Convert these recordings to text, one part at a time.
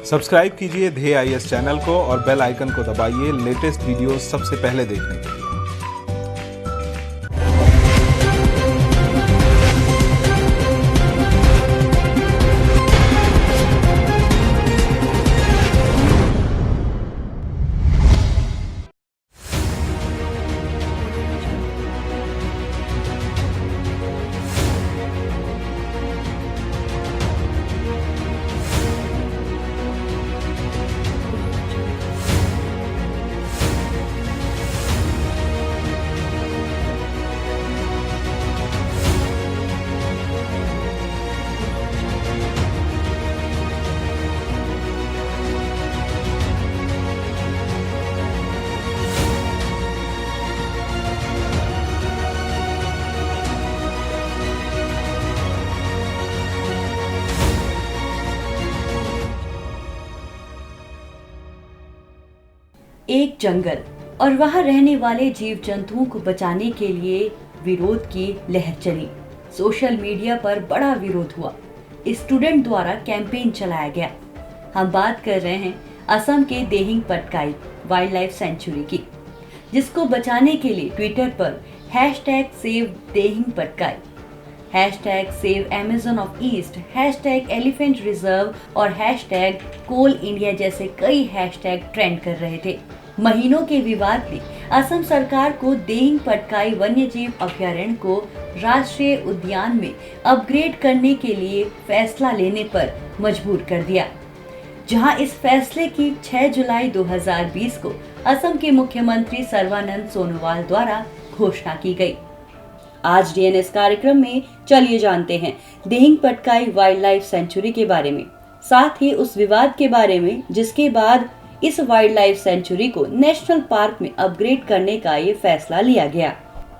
Subscribe कीजिए ध्येय IAS channel को और बेल आइकन को दबाइए लेटेस्ट वीडियो सबसे पहले देखने के लिए। एक जंगल और वहां रहने वाले जीव जंतुओं को बचाने के लिए विरोध की लहर चली। सोशल मीडिया पर बड़ा विरोध हुआ। स्टूडेंट द्वारा कैंपेन चलाया गया। हम बात कर रहे हैं असम के Dehing Patkai wild life sanctuary की, जिसको बचाने के लिए ट्विटर पर #SaveDehingPatkai, #SaveAmazonOfEast, #ElephantReserve और #CoalIndia जैसे कई हैशटैग ट्रेंड कर रहे थे। महीनों के विवाद ने असम सरकार को देहिंग पटकाई वन्यजीव अभयारण्य को राष्ट्रीय उद्यान में अपग्रेड करने के लिए फैसला लेने पर मजबूर कर दिया, जहां इस फैसले की 6 जुलाई 2020 को असम के मुख्यमंत्री सर्बानंद सोनोवाल द्वारा घोषणा की गई। आज डीएनएस कार्यक्रम में चलिए जानते हैं Dehing Patkai wild life sanctuary के बारे में, साथ ही उस विवाद के बारे में जिसके बाद इस वाइल्ड लाइफ सेंचुरी को नेशनल पार्क में अपग्रेड करने का ये फैसला लिया गया।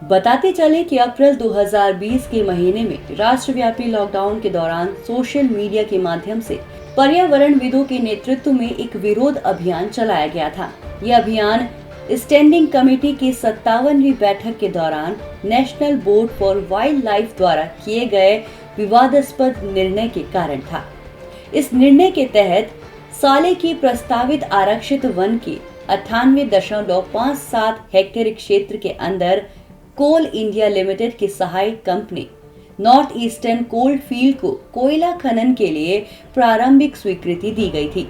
बताते चले कि अप्रैल 2020 के महीने में राष्ट्रव्यापी लॉकडाउन के दौरान सोशल मीडिया के माध्यम से पर्यावरणविदों के नेतृत्व में एक विरोध अभियान चलाया गया था। यह अभियान स्टैंडिंग कमेटी की 57वीं बैठक के दौरान national board for wild life द्वारा किए गए विवादास्पद निर्णय के कारण था। इस निर्णय के तहत साले की प्रस्तावित आरक्षित वन की 98.57 हेक्टेयर क्षेत्र के अंदर कोल इंडिया लिमिटेड की सहायक company north eastern coal field को कोयला खनन के लिए प्रारंभिक स्वीकृति दी गई थी।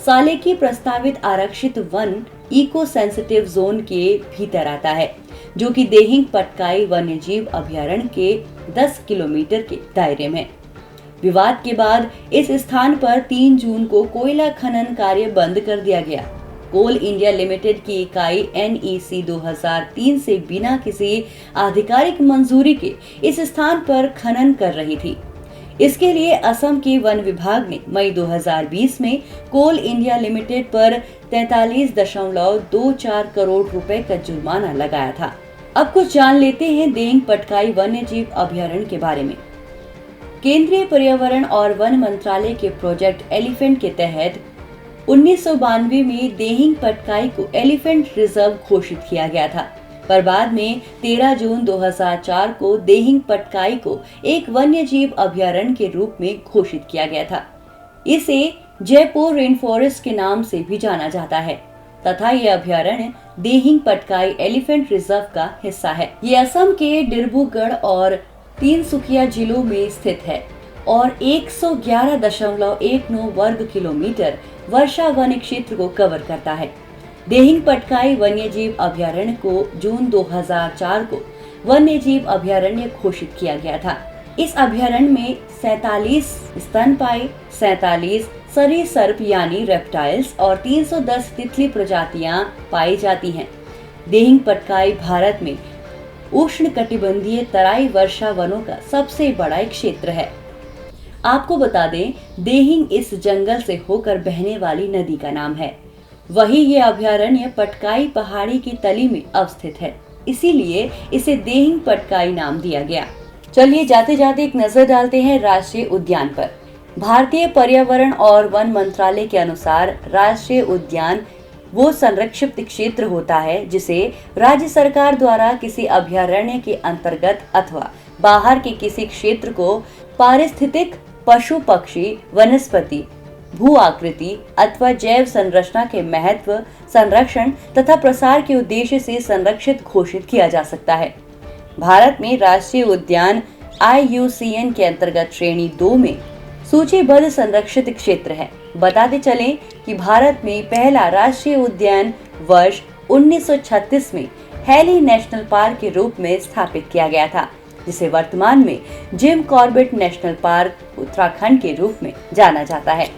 साले की प्रस्तावित आरक्षित वन इको सेंसिटिव जोन के भीतर आता है, जो कि देहिंग पटकाई वन्यजीव अभयारण्य के 10 किलोमीटर के दायरे में। विवाद के बाद इस स्थान पर 3 जून को कोयला खनन कार्य बंद कर दिया गया। कोल इंडिया लिमिटेड की इकाई NEC 2003 से बिना किसी आधिकारिक मंजूरी के इस स्थान पर खनन कर रही थी। इसके लिए असम के वन विभाग ने मई 2020 में कोल इंडिया लिमिटेड पर 43.24 करोड़ रुपए का जुर्माना लगाया था। अब कुछ जान लेते हैं देहिंग पटकाई वन्यजीव अभयारण्य के बारे में। केंद्रीय पर्यावरण और वन मंत्रालय के प्रोजेक्ट एलिफेंट के तहत 1992 में देहिंग पटकाई को एलिफेंट रिजर्व घोषित किया गया था, पर बाद में 13 जून 2004 को देहिंग पटकाई को एक वन्यजीव अभयारण्य के रूप में घोषित किया गया था। इसे जयपुर रेन फॉरेस्ट के नाम से भी जाना जाता है तथा यह अभयारण्य देहिंग पटकाई एलिफेंट रिजर्व का हिस्सा है। ये असम के डिब्रूगढ़ और तिनसुकिया जिलों में स्थित है और 111.19 वर्ग किलोमीटर वर्षा वन क्षेत्र को कवर करता है। देहिंग पटकाई वन्यजीव अभयारण्य को जून 2004 को वन्यजीव अभयारण्य घोषित किया गया था। इस अभयारण्य में 47 स्तनपायी, 47 सरीसृप यानी रेप्टाइल्स और 310 तितली प्रजातियां पाई जाती हैं। देहिंग पटकाई भारत में उष्णकटिबंधीय तराई वर्षा वनों का सबसे बड़ा एक क्षेत्र है। आपको बता दें, देहिंग इस जंगल से होकर बहने वाली नदी का नाम है। वही ये अभयारण्य पटकाई पहाड़ी की तली में अवस्थित है, इसीलिए इसे देहिंग पटकाई नाम दिया गया। चलिए जाते जाते एक नजर डालते हैं राष्ट्रीय उद्यान पर। भारतीय पर्यावरण और वन मंत्रालय के अनुसार राष्ट्रीय उद्यान वो संरक्षित क्षेत्र होता है जिसे राज्य सरकार द्वारा किसी अभयारण्य के अंतर्गत अथवा बाहर के किसी क्षेत्र को पारिस्थितिक, पशु पक्षी, वनस्पति, भू आकृति अथवा जैव संरचना के महत्व, संरक्षण तथा प्रसार के उद्देश्य से संरक्षित घोषित किया जा सकता है। भारत में राष्ट्रीय उद्यान IUCN के अंतर्गत श्रेणी 2 में सूचीबद्ध संरक्षित क्षेत्र है। बताते चलें कि भारत में पहला राष्ट्रीय उद्यान वर्ष 1936 में हैली नेशनल पार्क के रूप में स्थापित किया गया था, जिसे वर्तमान में Jim Corbett national park Uttarakhand के रूप में जाना जाता है।